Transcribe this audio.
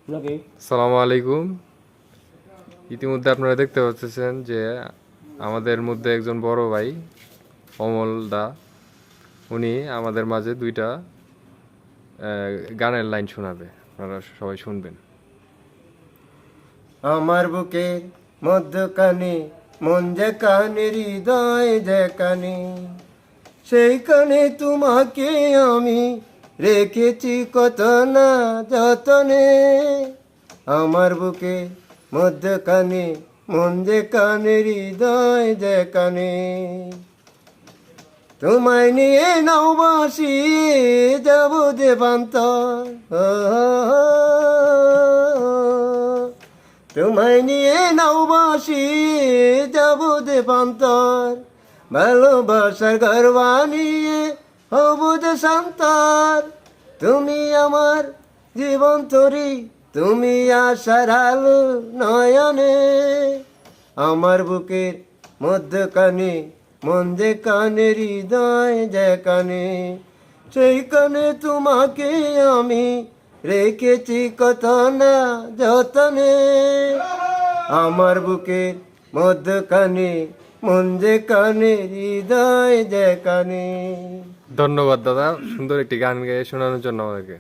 সালামু আলাইকুম। ইতিমধ্যে আপনারা দেখতে পাচ্ছেন যে আমাদের মধ্যে একজন বড় ভাই অমল দা, উনি আমাদের মাঝে দুইটা গানের লাইন শোনাবে, আপনারা সবাই শুনবেন। আমার বুকের মধ্যখানে মন যে কানে, হৃদয় যে কানে, সেইখানে তোমাকে আমি রেখেছি কত না যতনে। আমার বুকে মধ্যখানে মন যে কানে, হৃদয় যে কানে, তোমায় নিয়ে নৌবাসি যাব দেবান্তর। তোমায় নিয়ে নৌবাসি যাব দেবান্তর, ভালোবাসার ঘর বানিয়ে হব দেশান্তর। তুমি আমার জীবন তরি, তুমি আশার আলো নয়নে। আমার বুকের মধ্যখানে মন যে কানে, হৃদয় যে কানে, সেইখানে তোমাকে আমি রেখেছি কত না যতনে। আমার বুকের মধ্যখানে মন যে কানে, হৃদয় যে কানে। ধন্যবাদ দাদা, সুন্দর একটি গান গেয়ে শোনানোর জন্য আমাদেরকে।